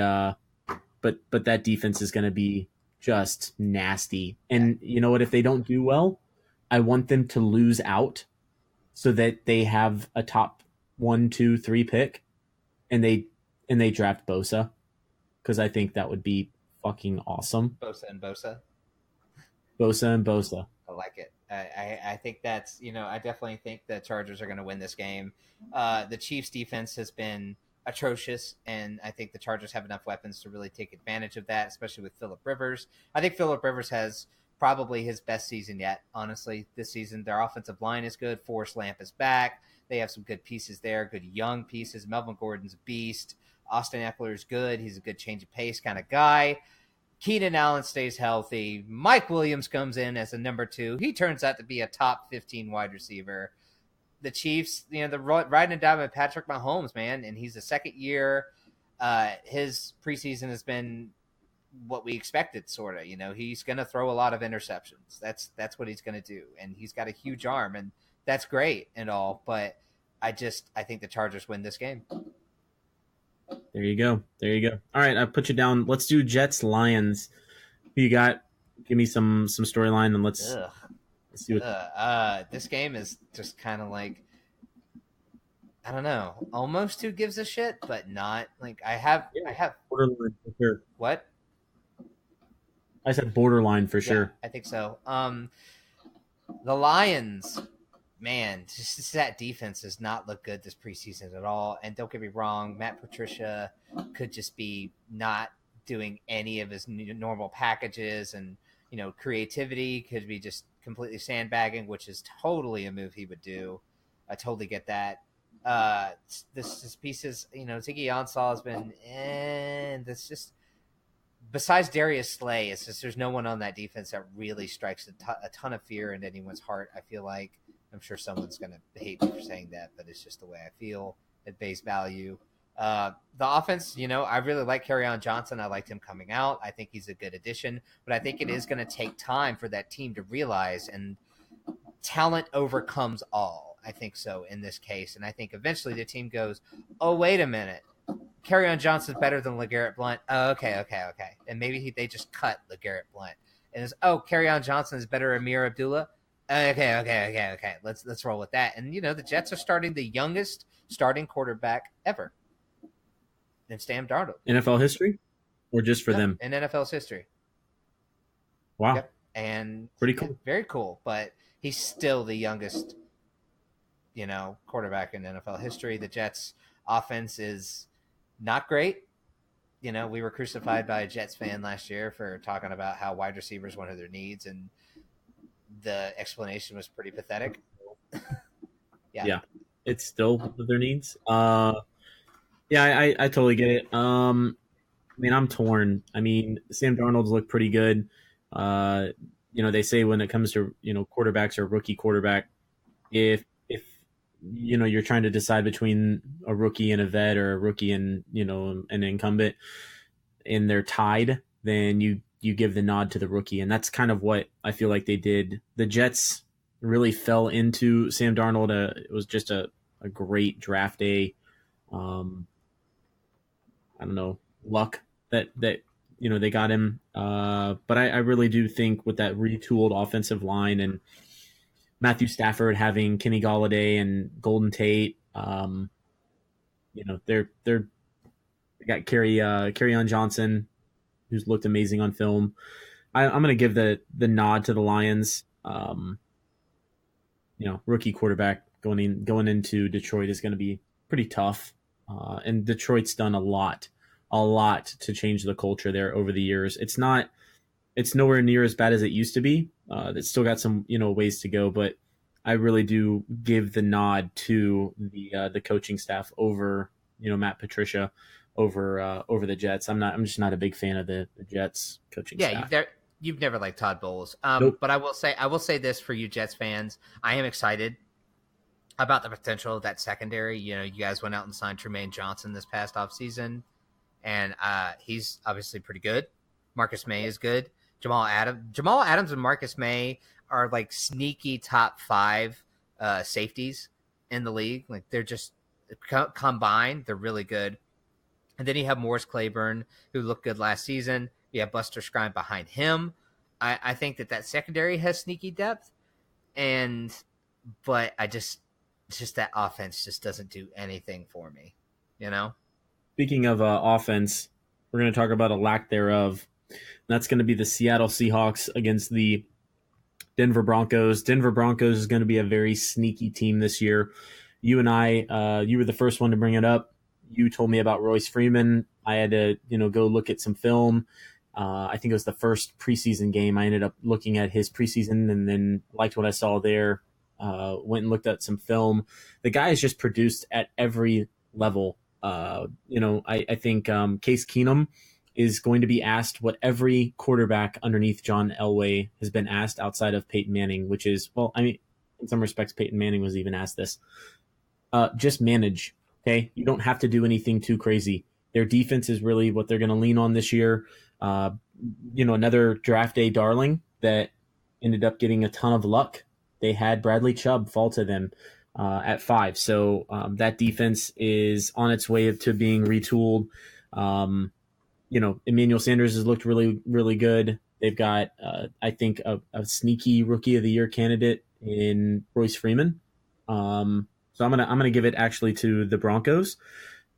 but that defense is going to be just nasty. And you know what? If they don't do well, I want them to lose out so that they have a top 1, 2, 3 pick, and they draft Bosa, because I think that would be fucking awesome. Bosa and Bosa. I like it. I think that's, I definitely think the Chargers are going to win this game. The Chiefs defense has been atrocious, and I think the Chargers have enough weapons to really take advantage of that, especially with Phillip Rivers. I think Phillip Rivers has probably his best season yet, honestly, this season. Their offensive line is good. Forrest Lamp is back. They have some good pieces there, good young pieces. Melvin Gordon's a beast. Austin Eckler is good. He's a good change of pace kind of guy. Keenan Allen stays healthy. Mike Williams comes in as a number 2. He turns out to be a top 15 wide receiver. The Chiefs, they're riding it down with Patrick Mahomes, man, and he's a second year. His preseason has been what we expected, sort of. He's going to throw a lot of interceptions. That's what he's going to do, and he's got a huge arm, and that's great and all. But I think the Chargers win this game. There you go. All right, I put you down. Let's do Jets Lions. Who you got? Give me some storyline, and let's see what. This game is just kind of like, I don't know, almost who gives a shit, but not like I have borderline for sure. What? I said borderline for sure. I think so. The Lions, man, just that defense does not look good this preseason at all. And don't get me wrong, Matt Patricia could just be not doing any of his normal packages, and creativity could be just completely sandbagging, which is totally a move he would do. I totally get that. This pieces, Ziggy Ansah has been, and it's just, besides Darius Slay, it's just there's no one on that defense that really strikes a ton of fear into anyone's heart. I feel like, I'm sure someone's going to hate me for saying that, but it's just the way I feel at base value. The offense, I really like Kerryon Johnson. I liked him coming out. I think he's a good addition, but I think it is going to take time for that team to realize, and talent overcomes all. I think so in this case. And I think eventually the team goes, oh, wait a minute. Kerryon Johnson's better than LeGarrette Blount. Oh, okay. And maybe they just cut LeGarrette Blount. And it's, Kerryon Johnson is better than Amir Abdullah. Okay. Let's roll with that. And the Jets are starting the youngest starting quarterback ever in Sam Darnold. NFL history, or just for them? In NFL's history. Wow. Yep. And pretty cool. Very cool. But he's still the youngest, quarterback in NFL history. The Jets offense is not great. We were crucified by a Jets fan last year for talking about how wide receivers one of their needs, and the explanation was pretty pathetic. Yeah, it's still one of their needs. I totally get it. I'm torn. Sam Darnold's looked pretty good. They say when it comes to quarterbacks or rookie quarterback, if you're trying to decide between a rookie and a vet, or a rookie and an incumbent, and they're tied, then you give the nod to the rookie. And that's kind of what I feel like they did. The Jets really fell into Sam Darnold. It was just a great draft day. I don't know, luck that they got him. But I really do think with that retooled offensive line and Matthew Stafford having Kenny Golladay and Golden Tate, they got Kerryon Johnson, who's looked amazing on film. I'm going to give the nod to the Lions. Rookie quarterback going into Detroit is going to be pretty tough. And Detroit's done a lot to change the culture there over the years. It's nowhere near as bad as it used to be. It's still got some, ways to go, but I really do give the nod to the coaching staff over, Matt Patricia over the Jets. I'm just not a big fan of the Jets coaching staff. Yeah, you've never liked Todd Bowles. Nope. But I will say this for you Jets fans. I am excited about the potential of that secondary. You guys went out and signed Trumaine Johnson this past offseason, and he's obviously pretty good. Marcus May is good. Jamal Adams and Marcus May are like sneaky top 5 safeties in the league. Like, they're just combined, they're really good. And then you have Morris Claiborne, who looked good last season. You have Buster Skrine behind him. I think that secondary has sneaky depth, but it's just that offense just doesn't do anything for me. Speaking of offense, we're going to talk about a lack thereof. That's going to be the Seattle Seahawks against the Denver Broncos. Denver Broncos is going to be a very sneaky team this year. You and I, you were the first one to bring it up. You told me about Royce Freeman. I had to, go look at some film. I think it was the first preseason game. I ended up looking at his preseason and then liked what I saw there. Went and looked at some film. The guy has just produced at every level. I think Case Keenum is going to be asked what every quarterback underneath John Elway has been asked outside of Peyton Manning, which is, in some respects, Peyton Manning was even asked this. Just manage, okay? You don't have to do anything too crazy. Their defense is really what they're going to lean on this year. Another draft day darling that ended up getting a ton of luck. They had Bradley Chubb fall to them at 5. So that defense is on its way to being retooled. Emmanuel Sanders has looked really, really good. They've got, I think, a sneaky rookie of the year candidate in Royce Freeman. So I'm gonna give it actually to the Broncos,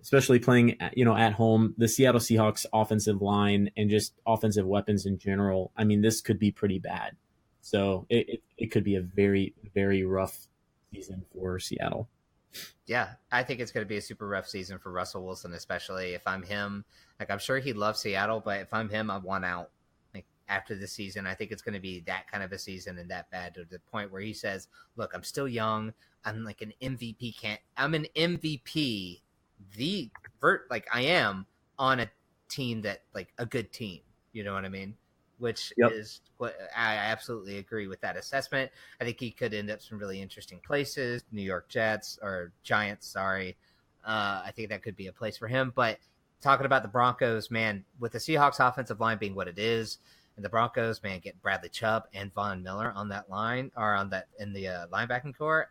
especially playing at home. The Seattle Seahawks offensive line and just offensive weapons in general. This could be pretty bad. So it could be a very, very rough season for Seattle. Yeah, I think it's going to be a super rough season for Russell Wilson, especially if I'm him. Like, I'm sure he loves Seattle, but if I'm him, I want out. Like, after the season, I think it's going to be that kind of a season and that bad, to the point where he says, "Look, I'm still young. I'm like an MVP. I'm an MVP. I am on a team that, like, a good team. You know what I mean?" Which is what I absolutely agree with that assessment. I think he could end up some really interesting places. New York Giants. Sorry. I think that could be a place for him. But talking about the Broncos, man, with the Seahawks offensive line being what it is, and the Broncos, man, get Bradley Chubb and Von Miller on that line, or on that in the linebacking core.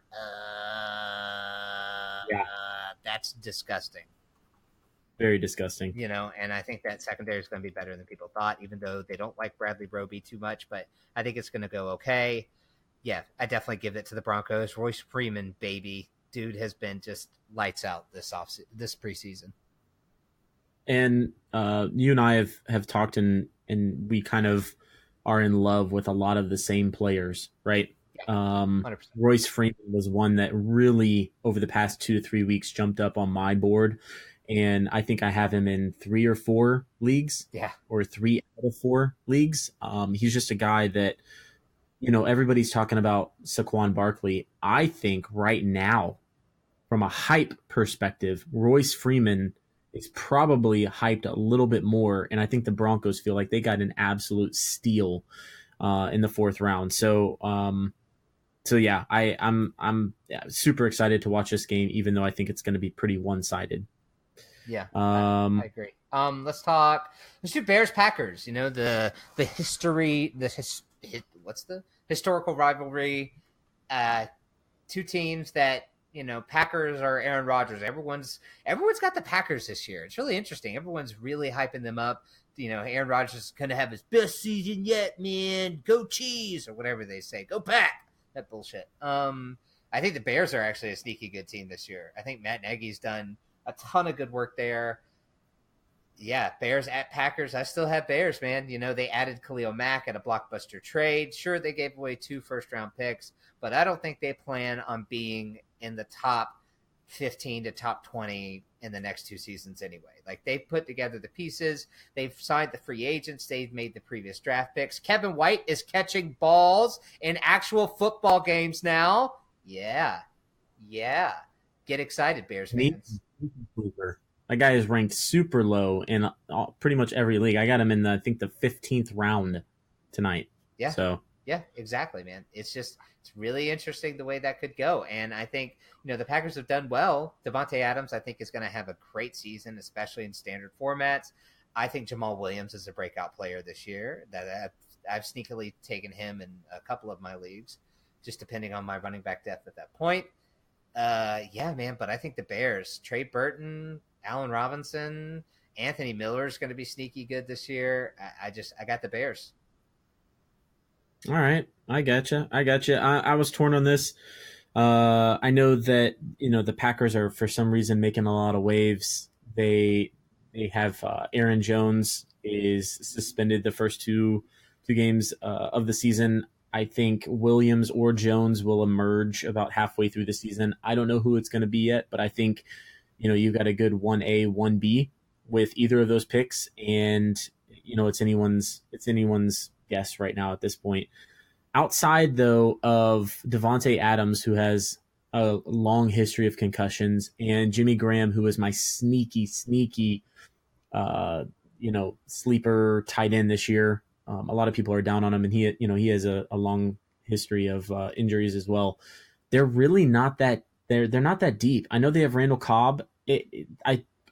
That's disgusting. Very disgusting. And I think that secondary is going to be better than people thought, even though they don't like Bradley Roby too much, but I think it's going to go okay. Yeah, I definitely give it to the Broncos. Royce Freeman, baby. Dude has been just lights out this preseason. And you and I have talked, and we kind of are in love with a lot of the same players, right? Yeah, 100%. Royce Freeman was one that really, over the past 2 to 3 weeks, jumped up on my board. And I think I have him in 3 or 4 leagues. Yeah. Or 3 out of 4 leagues. He's just a guy that, everybody's talking about Saquon Barkley. I think right now, from a hype perspective, Royce Freeman is probably hyped a little bit more, and I think the Broncos feel like they got an absolute steal in the 4th round. So yeah, I'm super excited to watch this game, even though I think it's going to be pretty one-sided. Yeah, I agree. Let's do Bears Packers. The history, what's the historical rivalry? 2 teams that. Packers or Aaron Rodgers. Everyone's got the Packers this year. It's really interesting. Everyone's really hyping them up. Aaron Rodgers is going to have his best season yet, man. Go Cheese, or whatever they say. Go Pack. That bullshit. I think the Bears are actually a sneaky good team this year. I think Matt Nagy's done a ton of good work there. Yeah, Bears at Packers. I still have Bears, man. They added Khalil Mack at a blockbuster trade. Sure, they gave away 2 first-round picks, but I don't think they plan on being in the top 15 to top 20 in the next 2 seasons anyway. Like, they've put together the pieces. They've signed the free agents. They've made the previous draft picks. Kevin White is catching balls in actual football games now. Yeah. Get excited, Bears fans. That guy is ranked super low in pretty much every league. I got him in the 15th round tonight. Yeah. So yeah, exactly, man. It's really interesting the way that could go. And I think, the Packers have done well. Devontae Adams, I think, is going to have a great season, especially in standard formats. I think Jamal Williams is a breakout player this year. That I've sneakily taken him in a couple of my leagues, just depending on my running back depth at that point. Yeah, man, but I think the Bears, Trey Burton, Allen Robinson, Anthony Miller is going to be sneaky good this year. I got the Bears. All right. I gotcha. I was torn on this. I know that, the Packers are for some reason making a lot of waves. They have Aaron Jones is suspended the first two games of the season. I think Williams or Jones will emerge about halfway through the season. I don't know who it's going to be yet, but I think, you've got a good 1A, 1B with either of those picks. And, it's anyone's guess right now at this point. Outside, though, of Devontae Adams, who has a long history of concussions, and Jimmy Graham, who is my sneaky, sleeper tight end this year. A lot of people are down on him, and he has a long history of injuries as well. They're really not that they're not that deep. I know they have Randall Cobb.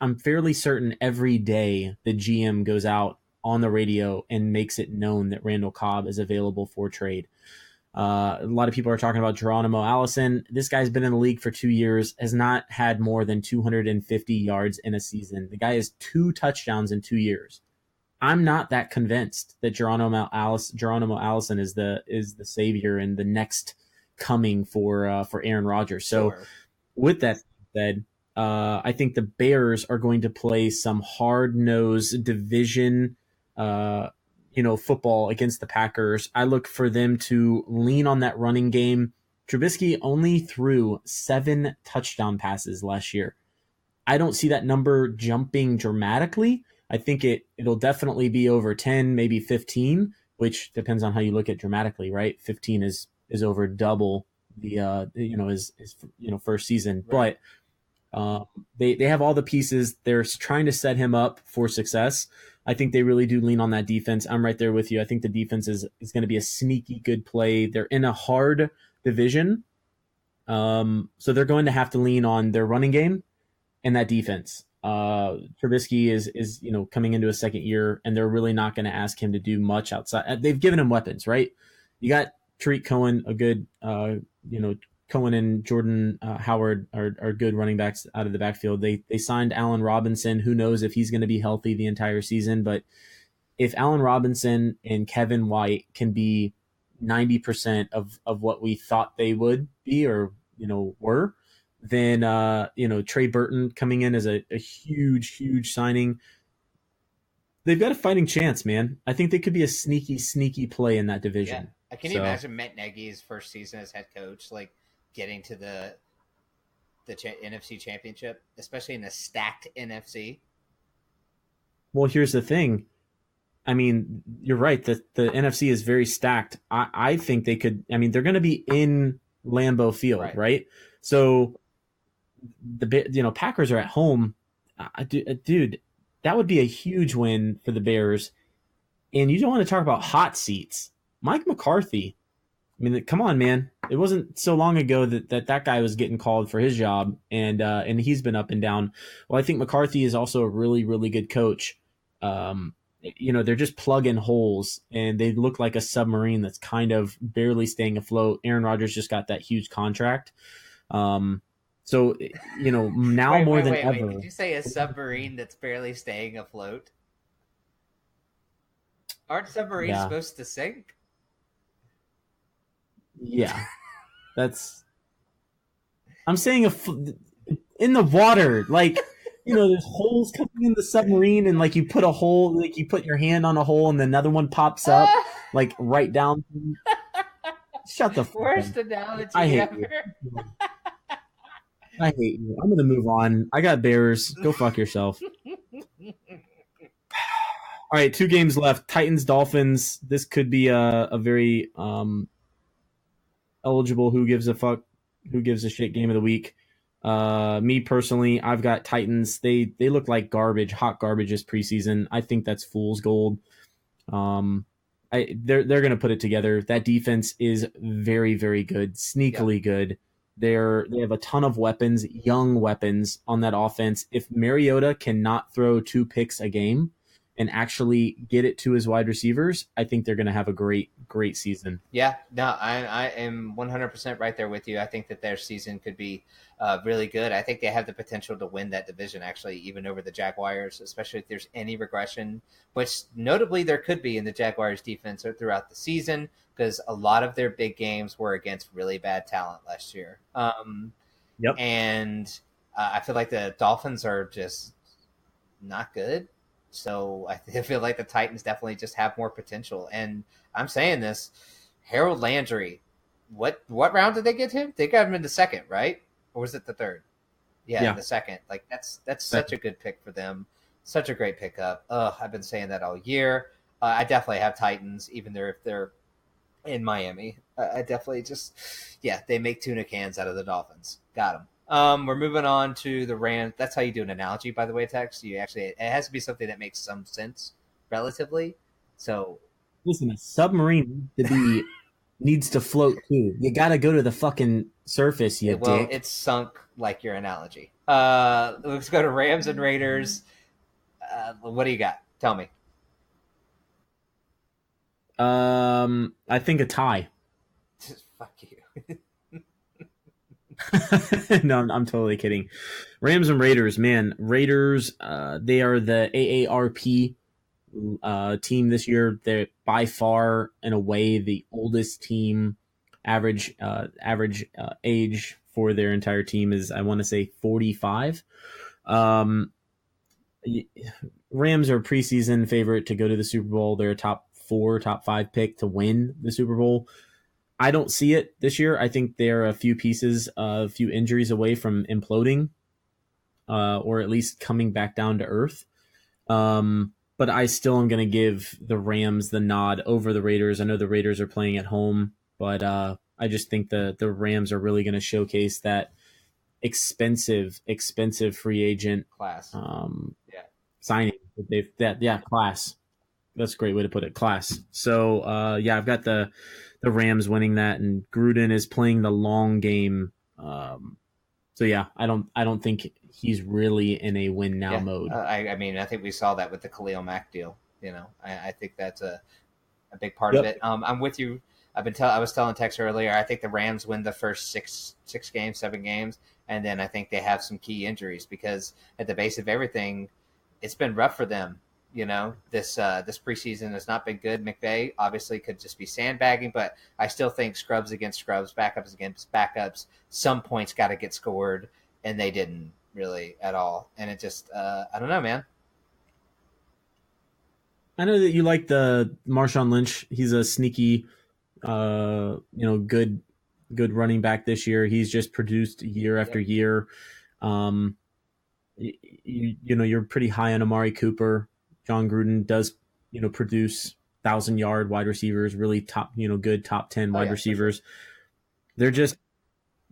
I'm fairly certain every day the GM goes out on the radio and makes it known that Randall Cobb is available for trade. A lot of people are talking about Geronimo Allison. This guy's been in the league for 2 years, has not had more than 250 yards in a season. The guy has 2 touchdowns in 2 years. I'm not that convinced that Geronimo Allison is the savior and the next coming for Aaron Rodgers. So Sure. With that said, I think the Bears are going to play some hard-nosed division football against the Packers. I look for them to lean on that running game. Trubisky only threw 7 touchdown passes last year. I don't see that number jumping dramatically. I think it'll definitely be over 10, maybe 15, which depends on how you look at dramatically, right? 15 is over double the his first season, Right. but they have all the pieces. They're trying to set him up for success. I think they really do lean on that defense. I'm right there with you. I think the defense is going to be a sneaky good play. They're in a hard division, so they're going to have to lean on their running game and that defense. Trubisky is coming into a second year, and they're really not going to ask him to do much outside. They've given him weapons, right? You got Tariq Cohen, a good, Cohen and Jordan Howard are good running backs out of the backfield. They signed Allen Robinson. Who knows if he's going to be healthy the entire season? But if Allen Robinson and Kevin White can be, 90% of what we thought they would be or, were. Then, Trey Burton coming in as a huge signing. They've got a fighting chance, man. I think they could be a sneaky play in that division. Yeah. Can you imagine Matt Nagy's first season as head coach, like getting to the NFC Championship, especially in a stacked NFC? Well, here's the thing. I mean, you're right. The NFC is very stacked. I think they could. I mean, they're going to be in Lambeau Field, right? So the Packers are at home. Dude, that would be a huge win for the Bears. And you don't want to talk about hot seats. Mike McCarthy. I mean, come on, man. It wasn't so long ago that guy was getting called for his job, and he's been up and down. Well, I think McCarthy is also a really, really good coach. They're just plugging holes, and they look like a submarine that's kind of barely staying afloat. Aaron Rodgers just got that huge contract. So, now more than ever. Did you say a submarine that's barely staying afloat? Aren't submarines supposed to sink? Yeah. I'm saying in the water, like, there's holes coming in the submarine, and like you put a hole, like you put your hand on a hole and another one pops up, like right down. Shut the fuck up. Worst analogy ever. I hate you. I'm going to move on. I got Bears. Go fuck yourself. All right, 2 games left. Titans, Dolphins. This could be a very eligible who gives a shit game of the week. Me personally, I've got Titans. They look like garbage, hot garbage this preseason. I think that's fool's gold. They're going to put it together. That defense is very, very good, sneakily good. They have a ton of weapons, young weapons on that offense. If Mariota cannot throw 2 picks a game and actually get it to his wide receivers, I think they're going to have a great season. Yeah, no, I am 100% right there with you. I think that their season could be really good. I think they have the potential to win that division, actually, even over the Jaguars, especially if there's any regression, which notably there could be in the Jaguars defense throughout the season, because a lot of their big games were against really bad talent last year. And I feel like the Dolphins are just not good. So I feel like the Titans definitely just have more potential. And I'm saying this, Harold Landry, what round did they get him? They got him in the second, right? Or was it the third? Yeah. The second. Like that's such a good pick for them. Such a great pickup. I've been saying that all year. I definitely have Titans, even if they're in Miami. I definitely they make tuna cans out of the Dolphins. Got them. We're moving on to the Rams. That's how you do an analogy, by the way, Tex. It has to be something that makes some sense, relatively. So, listen, a submarine needs to float too. You got to go to the fucking surface, dick. It's sunk like your analogy. Let's go to Rams and Raiders. What do you got? Tell me. I think a tie. Fuck you. No, I'm totally kidding. Rams and Raiders, man. Raiders, they are the AARP team this year. They're by far and away the oldest team. Average age for their entire team is, I want to say, 45. Rams are a preseason favorite to go to the Super Bowl. They're a top 5 pick to win the Super Bowl. I don't see it this year. I think they're a few injuries away from imploding, or at least coming back down to earth. But I still am going to give the Rams the nod over the Raiders. I know the Raiders are playing at home, but I just think the Rams are really going to showcase that expensive free agent class. Signing. Class. That's a great way to put it. Class. So I've got the Rams winning that, and Gruden is playing the long game. I don't think he's really in a win now mode. I mean, I think we saw that with the Khalil Mack deal. I think that's a big part of it. I'm with you. I was telling Tex earlier, I think the Rams win the first 7 games, and then I think they have some key injuries, because at the base of everything, it's been rough for them this preseason has not been good. McVay obviously could just be sandbagging, but I still think scrubs against scrubs, backups against backups, some points got to get scored, and they didn't really at all. And it just, I don't know, man. I know that you like the Marshawn Lynch. He's a sneaky, good running back this year. He's just produced year after year. You're pretty high on Amari Cooper. John Gruden does, produce 1,000-yard wide receivers, really top, good top 10 wide receivers. Sure. They're just,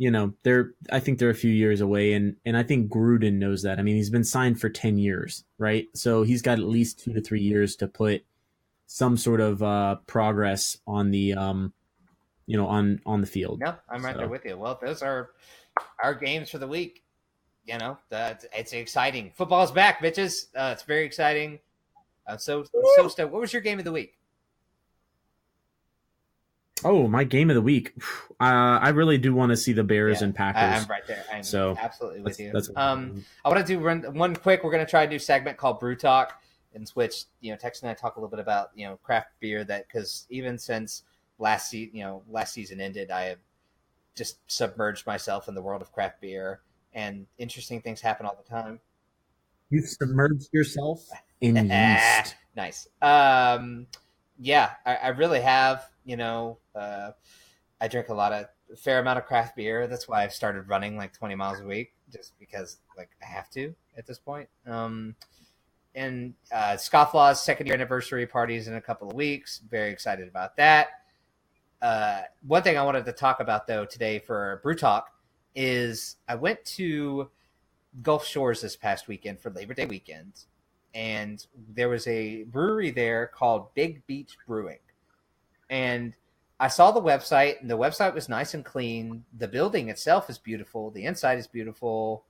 I think they're a few years away, and I think Gruden knows that. I mean, he's been signed for 10 years, right? So he's got at least 2 to 3 years to put some sort of progress on the, on the field. Yeah, I'm right there with you. Well, those are our games for the week. It's exciting. Football's back, bitches. It's very exciting. So stoked. What was your game of the week? Oh, my game of the week. I really do want to see the Bears and Packers. I'm right there. I'm absolutely with you. I want to do one quick. We're going to try a new segment called Brew Talk, in which Tex and I talk a little bit about craft beer. That because even since last season ended, I have just submerged myself in the world of craft beer, and interesting things happen all the time. You've submerged yourself in yeast. Nice. I really have. I drink a fair amount of craft beer. That's why I've started running like 20 miles a week, just because I have to at this point. And Scofflaw's second year anniversary parties in a couple of weeks. Very excited about that. One thing I wanted to talk about though today for Brew Talk is I went to Gulf Shores this past weekend for Labor Day weekend, and there was a brewery there called Big Beach Brewing. And I saw the website, and the website was nice and clean. The building itself is beautiful. The inside is beautiful.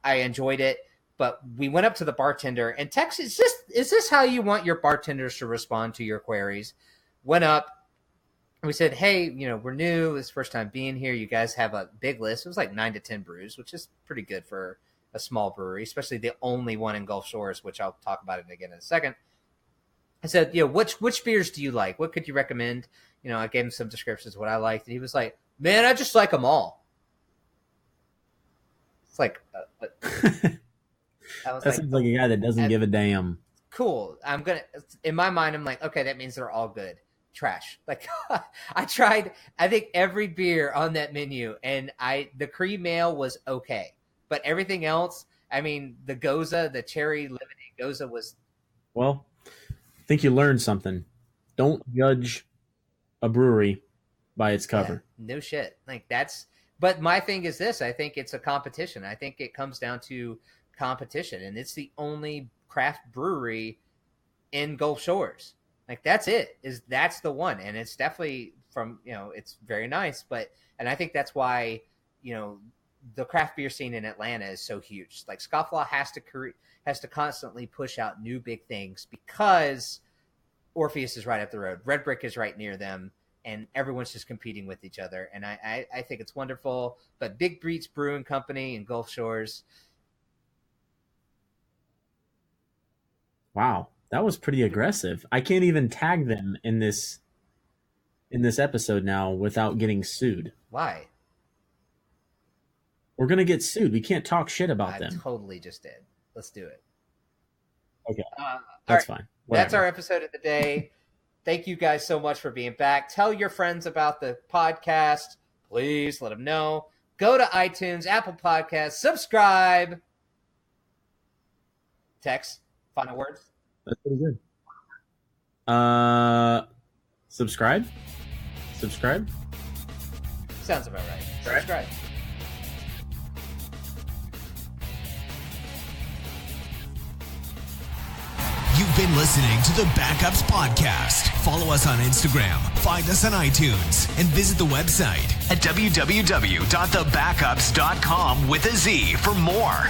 I enjoyed it. But we went up to the bartender, and Tex, is this how you want your bartenders to respond to your queries? Went up, and we said, hey, we're new. It's first time being here. You guys have a big list. It was like 9 to 10 brews, which is pretty good for a small brewery, especially the only one in Gulf Shores, which I'll talk about it again in a second. I said, which beers do you like? What could you recommend? I gave him some descriptions of what I liked, and he was like, man, I just like them all. It's like, that seems like a guy that doesn't give a damn. Cool. In my mind, I'm like, okay, that means they're all good. Trash. Like I tried, I think every beer on that menu, and the cream ale was okay, but everything else, I mean, the Goza, the cherry lemonade Goza was. Well, I think you learned something. Don't judge a brewery by its cover. Yeah, no shit. But my thing is this, I think it's a competition. I think it comes down to competition, and it's the only craft brewery in Gulf Shores. That's it. That's the one, and it's definitely from it's very nice. And I think that's why the craft beer scene in Atlanta is so huge. Like Scofflaw has to constantly push out new big things because Orpheus is right up the road, Red Brick is right near them, and everyone's just competing with each other. And I think it's wonderful. But Big Beach Brewing Company in Gulf Shores. Wow. That was pretty aggressive. I can't even tag them in this episode now without getting sued. Why? We're going to get sued. We can't talk shit about them. I totally just did. Let's do it. Okay. That's fine. Whatever. That's our episode of the day. Thank you guys so much for being back. Tell your friends about the podcast. Please let them know. Go to iTunes, Apple Podcasts, subscribe. Tex, final words? That's pretty good. Subscribe? Sounds about right. Subscribe. You've been listening to the Backupz Podcast. Follow us on Instagram, find us on iTunes, and visit the website at www.thebackups.com with a Z for more.